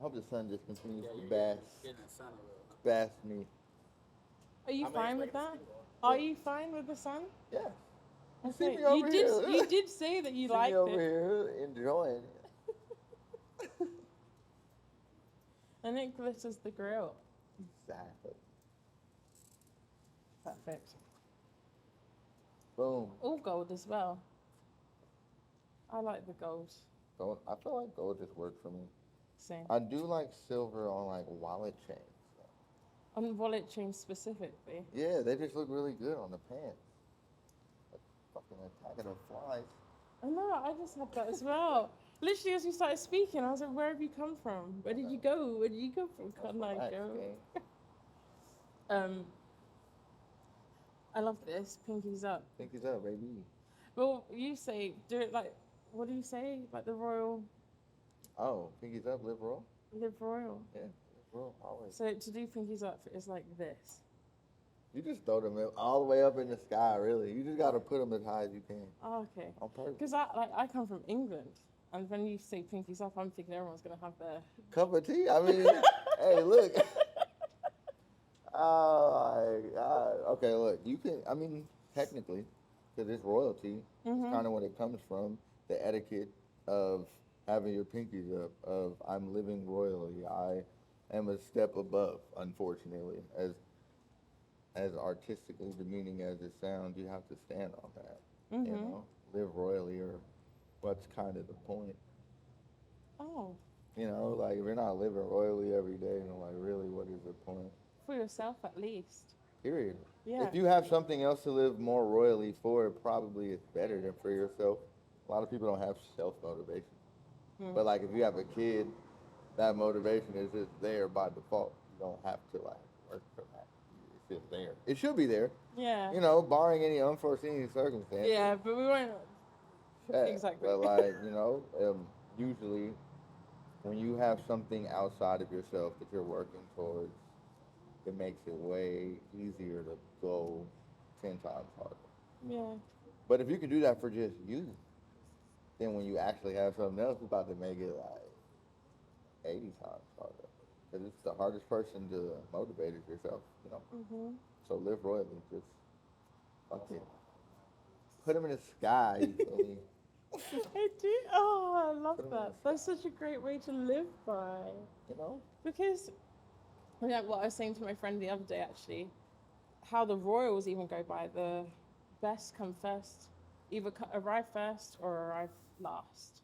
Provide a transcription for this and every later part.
hope the sun just continues Yeah, to you're bask, getting the sun a little. bask me. Are you I mean, it's fine with making that? some people. Are you fine with the sun? Yes. You see Okay, me over you here. did say that you See me liked over it, here enjoying it. and it glitters the grill. Exactly. Perfect. Boom. All gold as well. I like the gold. Gold. I feel like gold just works for me. Same. I do like silver on like wallet chains. On wallet chains specifically. Yeah, they just look really good on the pants. Like fucking attacking the flies. I know, I just had that as well. Literally, as you started speaking, I was like, where have you come from? Where did you go? Where did you go from? Can I Relax, go? gang. Um, I love this. Pinkies up. Pinkies up, baby. Well, you say, do it like, what do you say? Like the royal, Oh, pinkies up, live royal? live royal. Yeah, live royal, always. So to do pinkies up is like this. You just throw them all the way up in the sky, really. You just got to put them as high as you can. Oh, okay. On purpose. Because I come from England, and when you say pinkies up, I'm thinking everyone's gonna have their. Cup of tea? I mean, hey, look. Oh, my God. Okay, look. You can, I mean, technically, because it's royalty, it's kind of what it comes from, the etiquette of having your pinkies up, of I'm living royally. I am a step above, unfortunately. As artistically demeaning as it sounds, you have to stand on that. You know, live royally, or what's kind of the point. Oh, You know, like if you're not living royally every day, then like really, what is the point? for yourself at least. Period. Yeah. If you have something else to live more royally for, probably it's better than for yourself. A lot of people don't have self motivation. But like if you have a kid, that motivation is just there by default. You don't have to like work for that. It's just there. It should be there. Yeah. You know, barring any unforeseen circumstances. Yeah, but we won't. Yeah, Exactly. But like, you know, usually when you have something outside of yourself that you're working towards, it makes it way easier to go 10 times harder. Yeah. But if you can do that for just you, then when you actually have something else, it's about to make it like 80 times harder. Because it's the hardest person to motivate is yourself, you know? So live royally. Just fuck it. Put them in the sky, you feel me? I do. Oh, I love Put 'em in that. the That's such a great way to live by. You know? Because, yeah, what I was saying to my friend the other day actually, how the royals even go by the best come first, either arrive first or arrive last.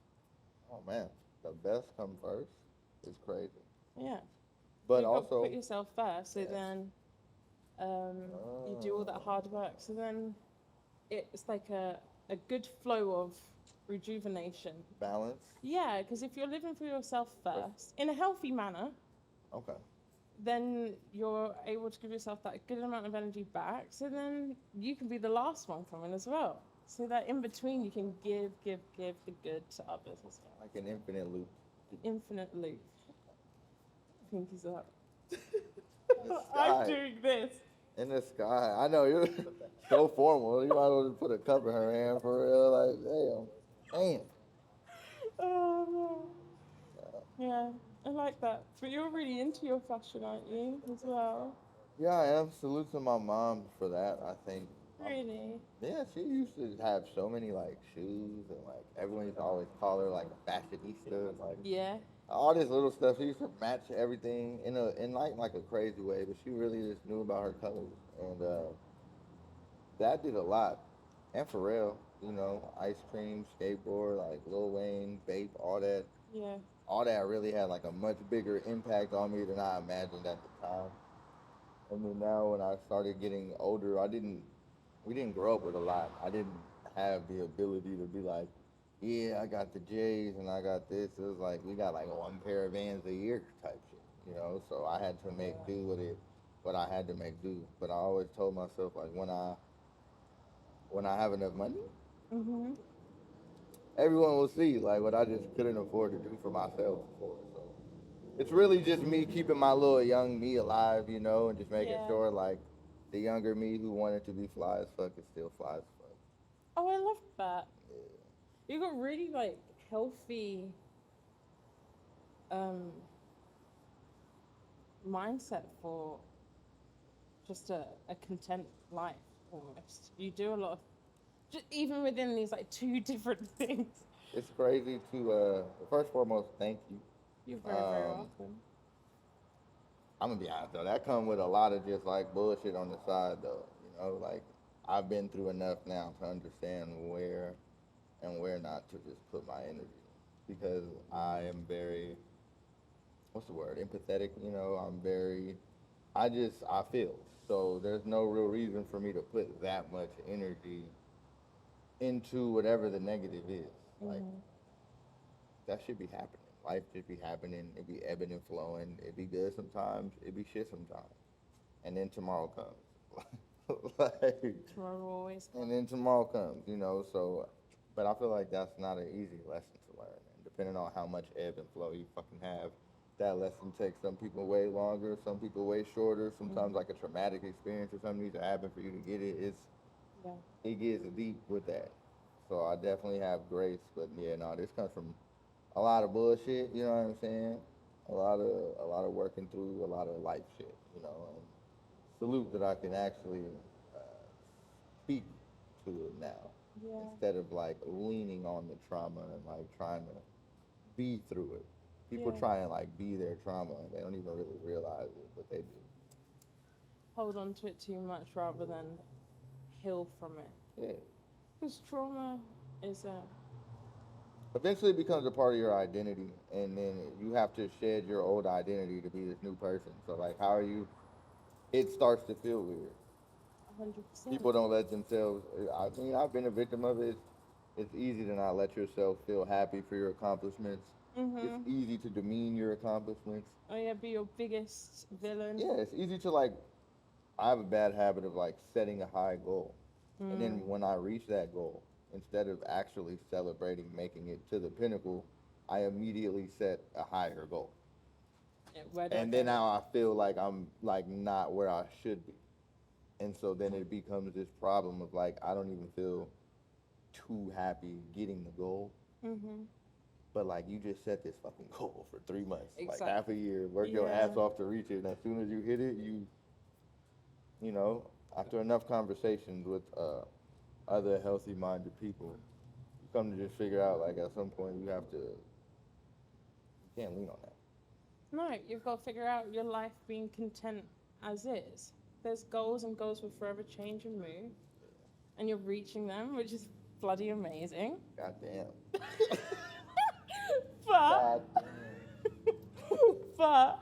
Oh man, the best come first is crazy. Yeah. But You've got to also, put yourself first, so Yes. then you do all that hard work. So then it's like a good flow of rejuvenation. balance. Yeah, because if you're living for yourself first, in a healthy manner, Okay. then you're able to give yourself that good amount of energy back. So then you can be the last one coming as well. So that in between you can give the good to others as well. Like an infinite loop. Infinite loop. Pinkies up. In the I'm sky. doing this. In the sky. I know you're so formal. You might as well just put a cup in her hand for real. Like, damn. Oh no. Yeah, I like that. But you're really into your fashion, aren't you, as well? Yeah, I am. Salute to my mom for that, I think. Really? Yeah, she used to have so many like shoes and like everyone used to always call her like a fashionista and like Yeah. all this little stuff. She used to match everything in like a crazy way, but she really just knew about her colors and that did a lot. And Pharrell, you know, ice cream, skateboard, like Lil Wayne, vape, all that. Yeah. All that really had like a much bigger impact on me than I imagined at the time. I mean, now when I started getting older, we didn't grow up with a lot. I didn't have the ability to be like, yeah, I got the J's and I got this. It was like we got like one pair of Vans a year type shit, you know. So I had to make do with it, what I had to make do. But I always told myself like when I have enough money, everyone will see like what I just couldn't afford to do for myself before. So it's really just me keeping my little young me alive, you know, and just making Yeah. sure like the younger me who wanted to be fly as fuck is still fly as fuck. Oh, I love that. Yeah. You got really like healthy, um, mindset for just a content life almost. You do a lot of, just even within these like two different things. It's crazy to first and foremost, thank you. You're very, very welcome. I'm gonna be honest though, that come with a lot of just like bullshit on the side though. You know, like I've been through enough now to understand where and where not to just put my energy because I am very, what's the word, empathetic. You know, I'm very, I feel. So there's no real reason for me to put that much energy into whatever the negative is. Like that should be happening. Life should be happening. It be ebbing and flowing. It be good sometimes. It be shit sometimes. And then tomorrow comes. Like, Tomorrow always and then tomorrow comes, you know. So, but I feel like that's not an easy lesson to learn. And depending on how much ebb and flow you fucking have, that lesson takes some people way longer, some people way shorter. Sometimes like a traumatic experience or something needs to happen for you to get it. yeah. It gets deep with that. So I definitely have grace, but yeah, no, this comes from a lot of bullshit. You know what I'm saying? A lot of working through a lot of life shit. You know, and salute that I can actually uh, speak to it now Yeah. instead of like leaning on the trauma and like trying to be through it. People Yeah. try and like be their trauma and they don't even really realize it, but they do. Hold on to it too much rather than heal from it. Yeah. Because trauma is a Eventually it becomes a part of your identity and then you have to shed your old identity to be this new person. So like how are you it starts to feel weird. 100%. People don't let themselves I mean I've been a victim of it. It's easy to not let yourself feel happy for your accomplishments. It's easy to demean your accomplishments. Oh yeah, be your biggest villain. Yeah, it's easy to like I have a bad habit of like setting a high goal. And then when I reach that goal, instead of actually celebrating making it to the pinnacle, I immediately set a higher goal. Yeah, where do I And go? then now I feel like I'm like not where I should be. And so then it becomes this problem of like I don't even feel too happy getting the goal. But like you just set this fucking goal for 3 months, like Exactly. half a year, work your Yeah. ass off to reach it, and as soon as you hit it, you know, after enough conversations with other healthy-minded people, you come to just figure out like at some point you can't lean on that. No, you've got to figure out your life being content as is. There's goals, and goals will forever change and move, and you're reaching them, which is bloody amazing. God damn. But, God damn. but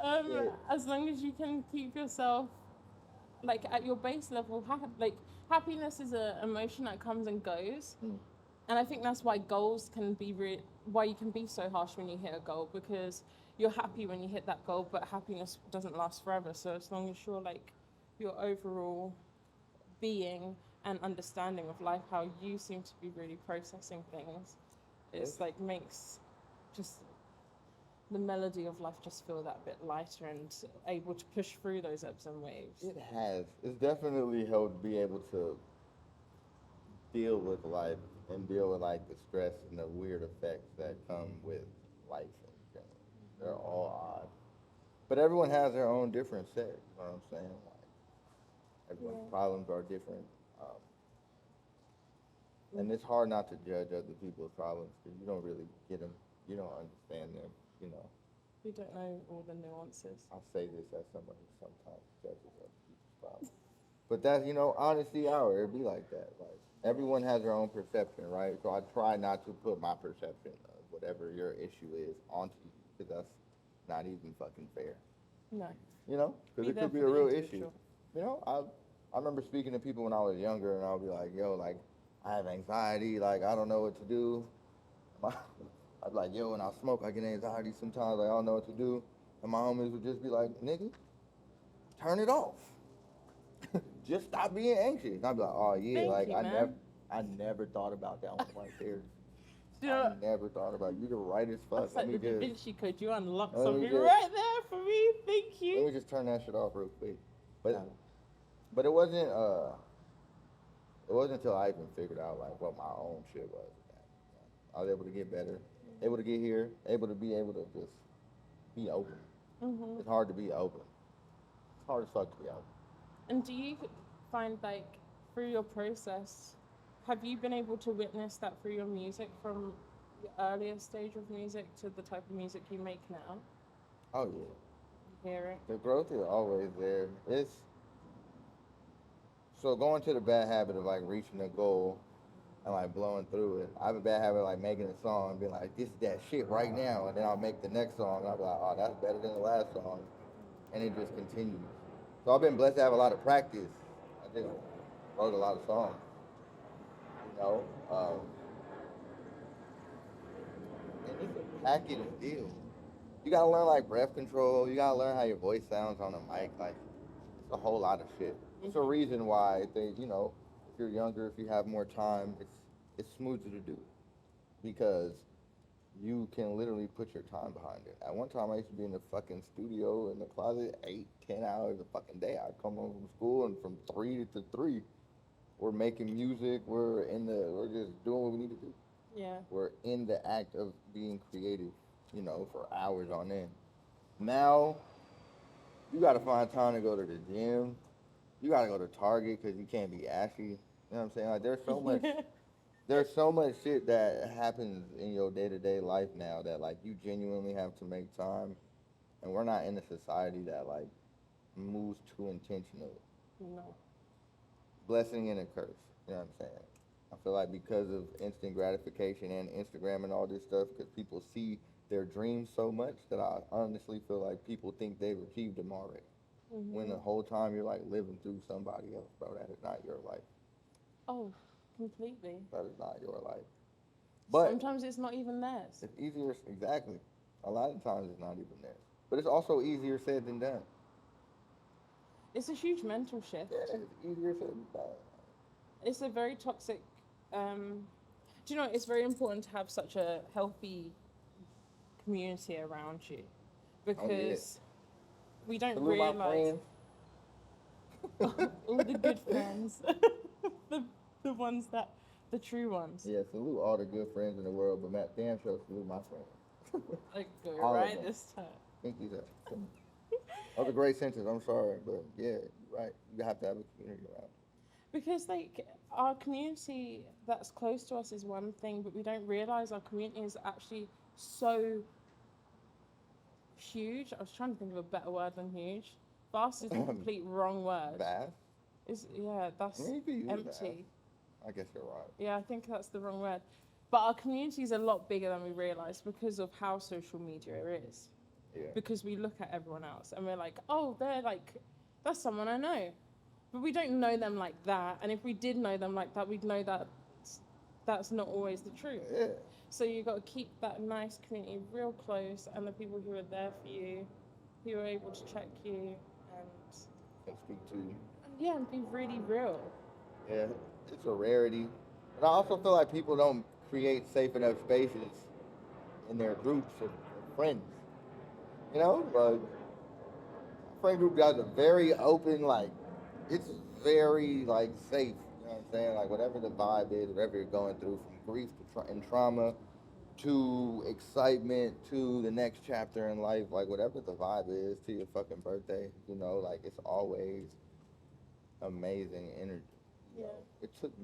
Yeah. as long as you can keep yourself like at your base level, like happiness is an emotion that comes and goes. And I think that's why goals can be why you can be so harsh when you hit a goal, because you're happy when you hit that goal, but happiness doesn't last forever. So as long as you're like your overall being and understanding of life, how you seem to be really processing things, it's like makes just the melody of life just feel that bit lighter and able to push through those ebbs and waves. It has. It's definitely helped be able to deal with life and deal with like the stress and the weird effects that come with life in general. They're all odd. But everyone has their own different set, you know what I'm saying? Like everyone's problems are different. And it's hard not to judge other people's problems because you don't really get them. You don't understand them, you know. We don't know all the nuances. I say this as someone who sometimes judges other people's problems. But that's, you know, honesty hour. It'd be like that. Like everyone has their own perception, right? So I try not to put my perception of whatever your issue is onto you because that's not even fucking fair. No. You know, because Be it there could be for a the real issue. individual. You know, I remember speaking to people when I was younger, and I'll be like, yo, like I have anxiety, like I don't know what to do. I'd be like, yo, when I smoke, I get anxiety sometimes. Like, I don't know what to do. And my homies would just be like, nigga, turn it off. Just stop being anxious. And I'd be like, oh yeah, Thank like you, I never thought about that one right there. You know, I never thought about it. You're right as fuck. that's like the Da Let Vinci Code. You unlock let me something just- right there for me. Thank me you. just turn that shit off real quick. But it wasn't until I even figured out like what my own shit was. I was able to get better, able to get here, able to just be open. Mhm. It's hard to be open. It's hard as fuck to be open. And do you find like through your process, have you been able to witness that through your music from the earlier stage of music to the type of music you make now? Oh yeah, You hear it. the growth is always there. It's so going to the bad habit of like reaching a goal and like blowing through it. I have a bad habit of like making a song and being like, this is that shit right now, and then I'll make the next song and I'll be like, oh, that's better than the last song, and it just continues. So I've been blessed to have a lot of practice. I just wrote a lot of songs, you know. And it's a package deal. You gotta learn like breath control. You gotta learn how your voice sounds on a mic. Like it's a whole lot of shit. It's a reason why they, if you're younger, if you have more time, it's smoother to do because you can literally put your time behind it. At one time, I used to be in the fucking studio in the closet 8, 10 hours a fucking day. I'd come home from school and from 3 to 3, we're making music. We're just doing what we need to do. Yeah. We're in the act of being creative, for hours on end. Now, you got to find time to go to the gym. You got to go to Target because you can't be ashy. You know what I'm saying? Like, there's so much shit that happens in your day to day life now that like you genuinely have to make time, and we're not in a society that like moves too intentionally. No. Blessing and a curse. You know what I'm saying? I feel like because of instant gratification and Instagram and all this stuff, because people see their dreams so much that I honestly feel like people think they've achieved them already. When the whole time you're like living through somebody else, bro. That is not your life. Oh, completely. That is not your life. But Sometimes it's not even theirs. it's easier, exactly. A lot of times it's not even there. But it's also easier said than done. It's a huge mental shift. Yeah, it's easier said than done. It's a very toxic. Do you know? It's very important to have such a healthy community around you Oh, yeah. because we don't Salute my realize friends. all the good friends, the the ones that the true ones. Yeah, salute all the good friends in the world, but Matt, damn sure salute my friends. Like go All of right them. this time. Thank you, sir. That was a great sentence. I'm sorry, but yeah, you're right. You have to have a community around. Because like our community that's close to us is one thing, but we don't realize our community is actually so huge. I was trying to think of a better word than huge. Vast is the complete wrong word. Vast? Is yeah, I that's mean, you can use vast. empty. I guess you're right. Yeah, I think that's the wrong word. But our community is a lot bigger than we realize because of how social media is. Yeah. Because we look at everyone else and we're like, oh, they're like, that's someone I know. But we don't know them like that. And if we did know them like that, we'd know that that's not always the truth. Yeah. So you've got to keep that nice community real close and the people who are there for you, who are able to check you Can speak to you. and yeah, and be really real. Yeah, it's a rarity. And I also feel like people don't create safe enough spaces in their groups of friends. Like friend group guys are very open, like it's very like safe. You know what I'm saying? Like whatever the vibe is, whatever you're going through, from grief and trauma to excitement to the next chapter in life, like whatever the vibe is to your fucking birthday, like it's always amazing energy. Yeah.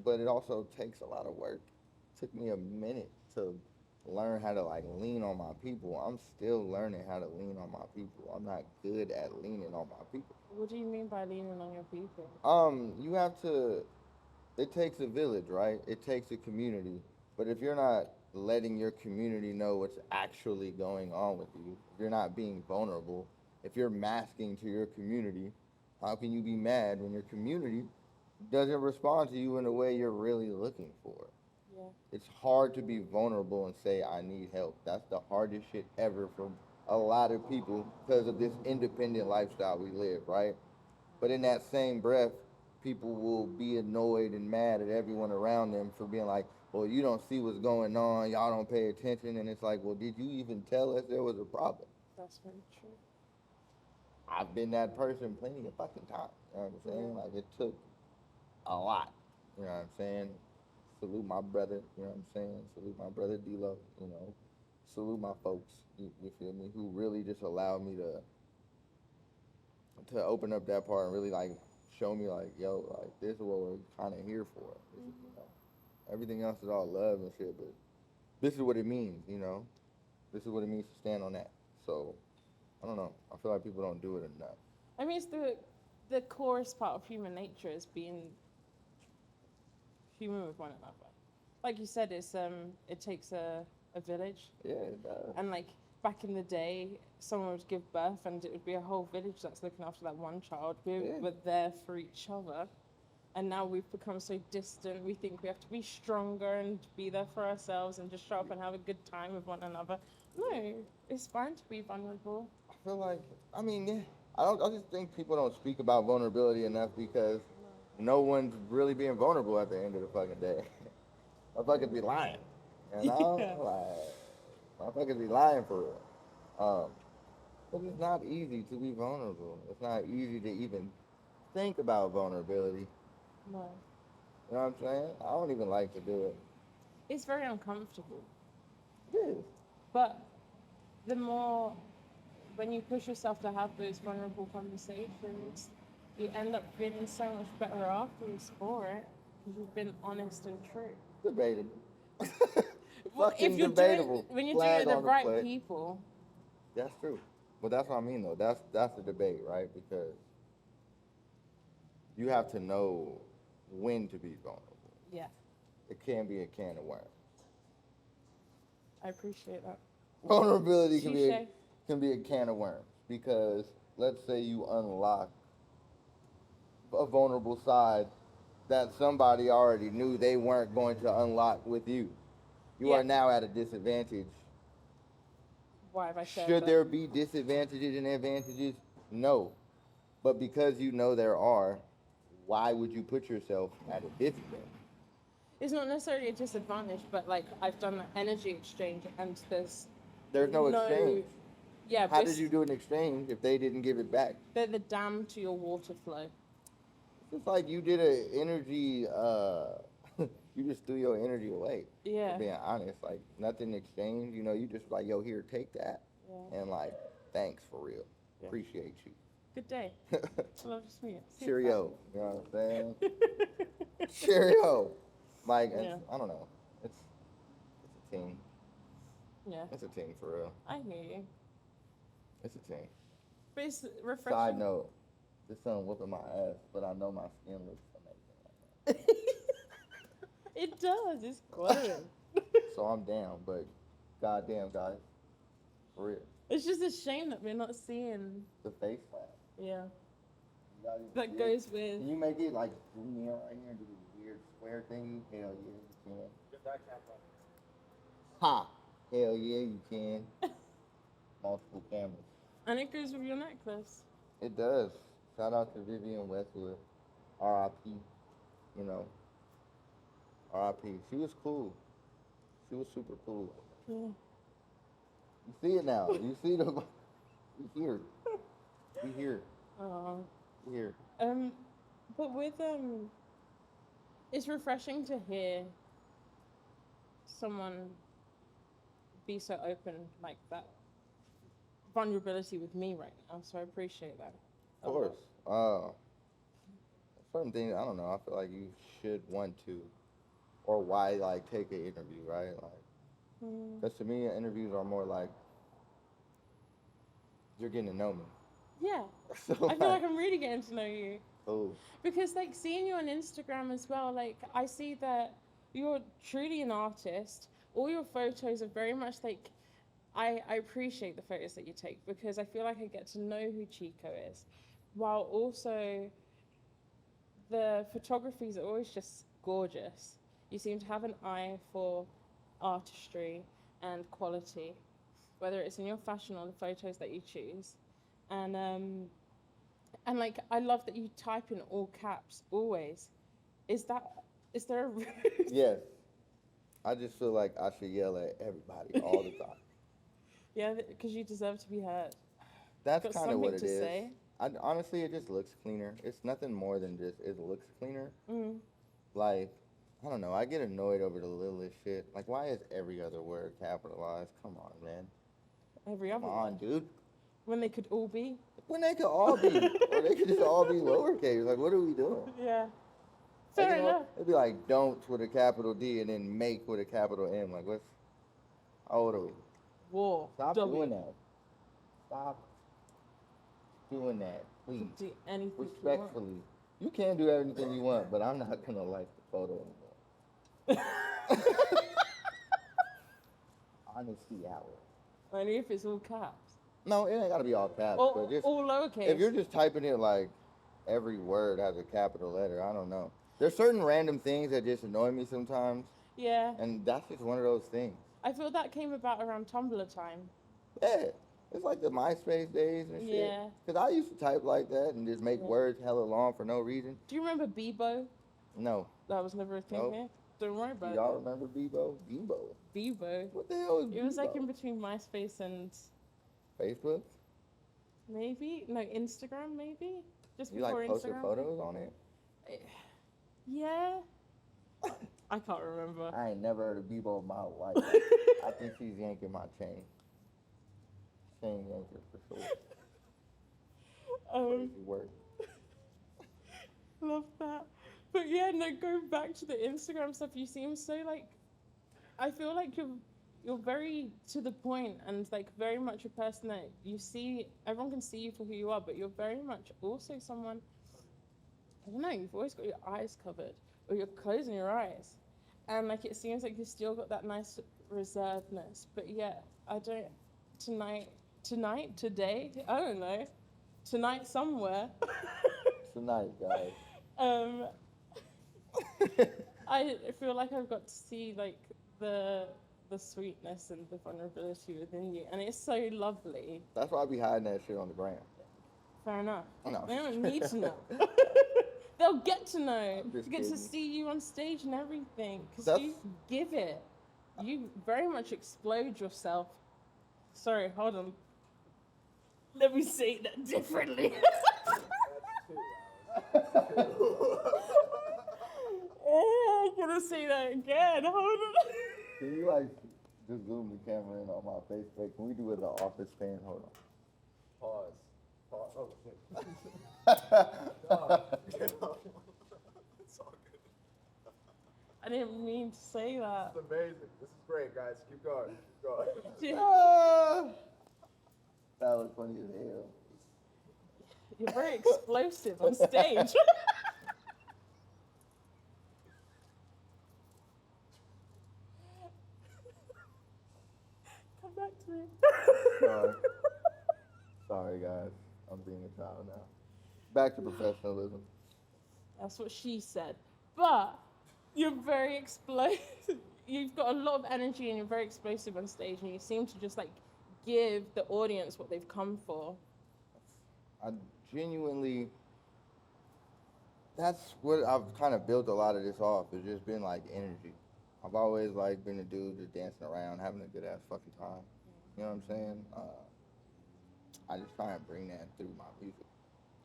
But it also takes a lot of work. It took me a minute to learn how to like lean on my people. I'm still learning how to lean on my people. I'm not good at leaning on my people. What do you mean by leaning on your people? You have to. It takes a village, right? It takes a community. But if you're not letting your community know what's actually going on with you, if you're not being vulnerable, if you're masking to your community, how can you be mad when your community doesn't respond to you in the way you're really looking for? Yeah. It's hard to be vulnerable and say, I need help. That's the hardest shit ever for a lot of people because of this independent lifestyle we live, right? But in that same breath, people will be annoyed and mad at everyone around them for being like, well, you don't see what's going on. Y'all don't pay attention. And it's like, well, did you even tell us there was a problem? That's very true. I've been that person plenty of fucking times. You know what I'm saying? Like, it took a lot. You know what I'm saying? Salute my brother. You know what I'm saying? Salute my brother D-Lo. Salute my folks. You feel me? Who really just allowed me to to open up that part and really like show me like, yo, like this is what we're kind of here for. This is, you know, everything else is all love and shit, but this is what it means, you know. This is what it means to stand on that. So I don't know. I feel like people don't do it enough. I mean, it's the chorus part of human nature is being human with one another. Like you said, it takes a village, Yeah, it does. and like back in the day, someone would give birth, and it would be a whole village that's looking after that one child. We Yeah. were there for each other, and now we've become so distant. We think we have to be stronger and be there for ourselves and just show up and have a good time with one another. No, it's fine to be vulnerable. I feel like, I mean, yeah. I just think people don't speak about vulnerability enough because no one's really being vulnerable at the end of the fucking day. Motherfuckers be lying. You know? Yeah. Like, motherfuckers be lying for real. But it's not easy to be vulnerable. It's not easy to even think about vulnerability. No, You know what I'm saying? I don't even like to do it. it's very uncomfortable. It is. But the more, when you push yourself to have those vulnerable conversations, you end up feeling so much better afterwards for it because you've been honest and true. Debatable. Well, Fucking if you're debatable. doing, when you're Flag doing it on the right plate. people, That's true. But that's what I mean though. That's the debate, right? Because you have to know when to be vulnerable. yeah, It can be a can of worms. I appreciate that. Vulnerability Touche. can be a can of worms because let's say you unlock a vulnerable side that somebody already knew they weren't going to unlock with you. You Yeah. are now at a disadvantage. Why have I said Should that? there be disadvantages and advantages? No. But because you know there are, why would you put yourself at a disadvantage? It's not necessarily a disadvantage, but like I've done an energy exchange and There's no exchange. Yeah, How but did you do an exchange if they didn't give it back? they're the dam to your water flow. It's like you did an energy, you just threw your energy away. Yeah. For being honest, like nothing exchanged. You know, you just like, yo, here, take that, Yeah. and like, thanks for real. Yeah. Appreciate you. Good day. Love to meet you. Cheerio. You know what I'm saying? Cheerio. Like, Yeah. I don't know. It's a team. Yeah, It's a team for real. I hear you. It's a team. But it's refreshing. Side note, this sun whooping my ass, but I know my skin looks amazing. It does. It's glowing. So I'm down, but goddamn, guys, for real. It's just a shame that we're not seeing. The face flap. Yeah. You gotta That see it. goes with. Can you make it like zoom in right here and do this weird square thingy? Hell yeah, you can. Ha! Hell yeah, you can. Multiple cameras. And it goes with your necklace. It does. Shout out to Vivian Westwood. R.I.P. You know. R.I.P. She was cool. She was super cool. Yeah. You see it now. You see the. We here. We here. Oh. We here. But with it's refreshing to hear someone be so open like that. Vulnerability with me right now, so I appreciate that. Of course. Certain things, I don't know. I feel like you should want to, or why like take an interview, right? Like, because to me, interviews are more like you're getting to know me. Yeah. So, I feel like I'm really getting to know you. oh, Because like seeing you on Instagram as well, like I see that you're truly an artist. All your photos are very much like I appreciate the photos that you take because I feel like I get to know who Chico is. While also the photographies are always just gorgeous. You seem to have an eye for artistry and quality, whether it's in your fashion or the photos that you choose. And like I love that you type in all caps always. Is there a yes. I just feel like I should yell at everybody all the time. Yeah, because you deserve to be heard. That's Got kind of what it something to is. say? Honestly, it just looks cleaner. It's nothing more than just it looks cleaner. Mm. Like, I don't know. I get annoyed over the littlest shit. Like, why is every other word capitalized? Come on, man. Every Come other on, one. dude. When they could all be. When they could all be, or they could just all be lowercase. Like, what are we doing? Yeah. Like, Fair enough. it'd be like don't with a capital D and then make with a capital M. Like, what's, how old are we? War. Stop W. doing that. Stop doing that, please. Do anything Respectfully. You can do anything you want, but I'm not gonna like the photo anymore. Honesty hour. Only if it's all caps. No, it ain't gotta be all caps, Or but just all lowercase. if you're just typing it like every word has a capital letter, I don't know. There's certain random things that just annoy me sometimes, Yeah. and that's just one of those things. I feel that came about around Tumblr time. Yeah, it's like the MySpace days and shit. Yeah. Cause I used to type like that and just make words hella long for no reason. Do you remember Bebo? No. That was never a thing Nope. here. Don't worry about Do it. y'all remember Bebo? Bebo. Bebo. What the hell is Bebo? It was like in between MySpace and Facebook? maybe Instagram, maybe just You before like post your Instagram. photos on it? Yeah. I can't remember. I ain't never heard of Bebo in my life. I think she's yanking my chain. Chain yanker for sure. Crazy work. Love that. But yeah, no, going back to the Instagram stuff, you seem so like, I feel like you're very to the point and like very much a person that you see, everyone can see you for who you are, but you're very much also someone, I don't know, you've always got your eyes covered or you're closing your eyes. And like it seems like you've still got that nice reservedness, but yet I don't, today, I don't know, tonight somewhere. Tonight, guys. I feel like I've got to see like the sweetness and the vulnerability within you, and it's so lovely. That's why I be hiding that shit on the gram. Fair enough. No. They don't need to know. They'll get to know. I'm just Get to kidding. see you on stage and everything, because That's- you give it. You very much explode yourself. Sorry, hold on. Let me say that differently. Oh, I'm gonna say that again. Hold on. Can you like just zoom the camera in on my face? Like, can we do it the office fan? Hold on. Pause. Pause. Oh, shit. It's all good. I didn't mean to say that. It's amazing. This is great, guys. Keep going. Keep going. Ah! That was funny as hell. You're very explosive on stage. Come back to me. Sorry. Sorry, guys. I'm being a child now. Back to professionalism. That's what she said. But you're very explosive. You've got a lot of energy and you're very explosive on stage, and you seem to just like give the audience what they've come for. I genuinely, that's what I've kind of built a lot of this off. It's just been like energy. I've always like been a dude just dancing around, having a good ass fucking time. You know what I'm saying? I just try and bring that through my music.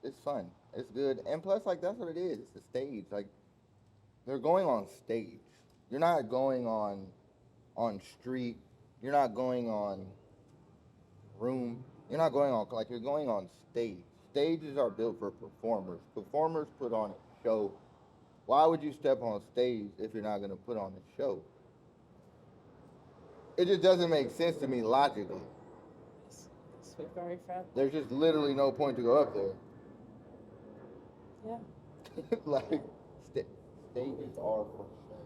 It's fun. It's good. And plus, like, that's what it is. It's the stage. Like, they're going on stage. You're not going on street. You're not going on room. You're not going on, like, you're going on stage. Stages are built for performers. Performers put on a show. Why would you step on stage if you're not going to put on a show? It just doesn't make sense to me logically. It's very fair. There's just literally no point to go up there. Yeah. Like, stages are for show.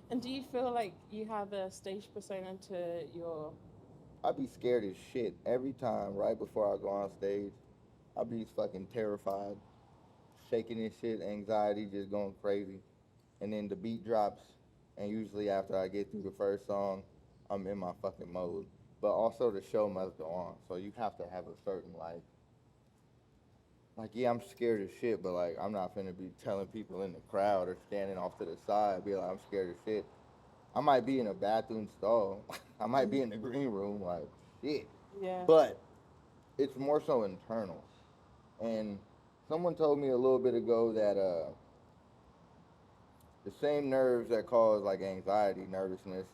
And do you feel like you have a stage persona to your... I'd be scared as shit every time right before I go on stage. I'd be fucking terrified, shaking and shit, anxiety just going crazy. And then the beat drops, and usually after I get through the first song, I'm in my fucking mode. But also the show must go on, so you have to have a certain like yeah, I'm scared as shit, but like I'm not finna be telling people in the crowd or standing off to the side, be like I'm scared as shit. I might be in a bathroom stall. I might be in the green room, like, shit. Yeah. But it's more so internal. And someone told me a little bit ago that the same nerves that cause, like, anxiety, nervousness,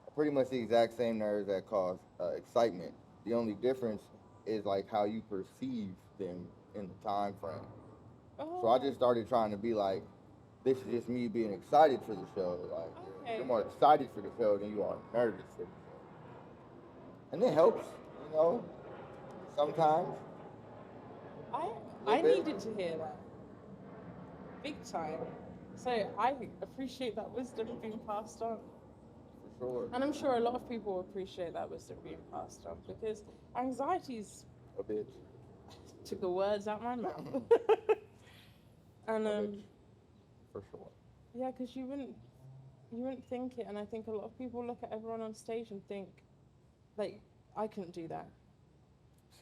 are pretty much the exact same nerves that cause excitement. The only difference is like how you perceive them in the time frame. Oh, So I just started trying to be like, this is just me being excited for the show. Like, okay. you're more excited for the show than you are nervous for the show. And it helps, you know, sometimes. I Little bit. needed to hear that big time. So I appreciate that wisdom being passed on. For sure. And I'm sure a lot of people appreciate that wisdom being passed on because anxiety's A bitch. took the words out my mouth. And A bitch. For sure. yeah, because you wouldn't think it, and I think a lot of people look at everyone on stage and think, like, I couldn't do that.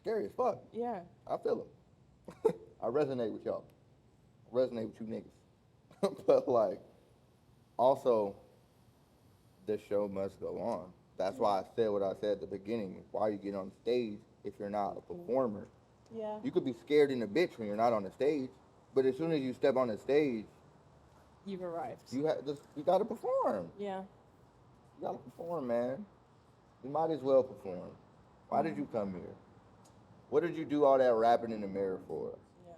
Scary as fuck. Yeah. I feel it. I resonate with y'all. I resonate with you niggas. But like, also, the show must go on. That's why I said what I said at the beginning. Why you get on stage if you're not a performer? Yeah. You could be scared in a bitch when you're not on the stage, but as soon as you step on the stage, You've arrived. you gotta perform. Yeah. You gotta perform, man. You might as well perform. Why did you come here? What did you do all that rapping in the mirror for? Yeah.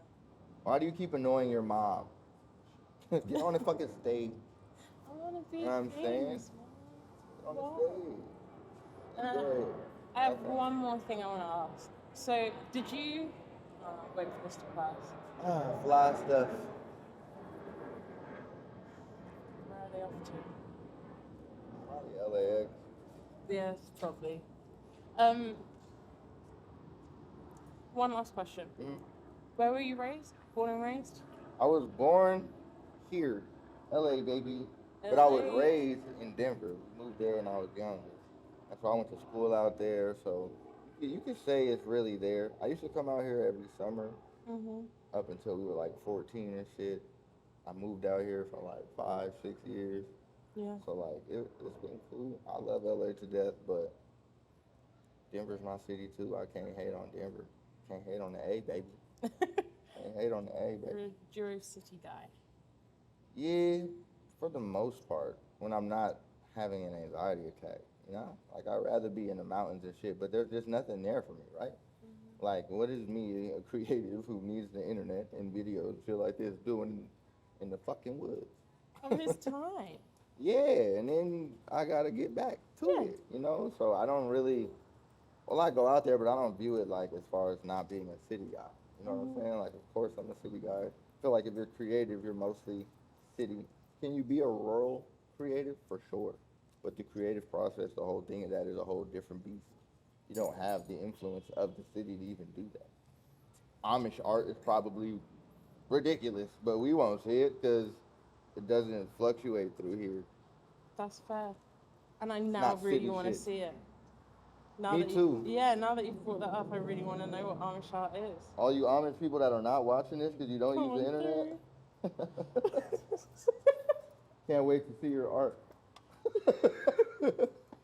Why do you keep annoying your mom? Get on the fucking stage. I want to be You know what I'm saying? famous, Get on the Wow. stage. man. Yeah. I have one more thing I want to ask. So, did you wait for this to pass? Fly stuff. Where are they off to? Probably LAX. Yes, probably. One last question. Mhm. Where were you raised? Born and raised? I was born here, LA, baby. But I was LA? raised in Denver. We moved there when I was younger. That's why I went to school out there. So you could say it's really there. I used to come out here every summer Mm-hmm. up until we were like 14 and shit. I moved out here for like 5, 6 years. Yeah. So like it's been cool. I love LA to death, but Denver's my city too. I can't hate on Denver. Can't hate on the A, baby. Can't hate on the A, baby. You're a Juro City guy. Yeah, for the most part, when I'm not having an anxiety attack, you know? Like, I'd rather be in the mountains and shit, but there's just nothing there for me, right? Mm-hmm. Like, what is me, a creative who needs the internet and videos, shit like this, doing in the fucking woods? Of his time. Yeah, and then I gotta get back to Yeah. it, you know? So I don't really, well, I go out there, but I don't view it like as far as not being a city guy. You know what I'm saying? Like, of course I'm a city guy. I feel like if you're creative, you're mostly city. Can you be a rural creative? For sure. But the creative process, the whole thing of that is a whole different beast. You don't have the influence of the city to even do that. Amish art is probably ridiculous, but we won't see it because it doesn't fluctuate through here. That's fair. And I now Not really city want to shit. see it. Now Me that too. Yeah, now that you've brought that up, I really want to know what Amish art is. All you Amish people that are not watching this because you don't Come use the on, internet, can't wait to see your art.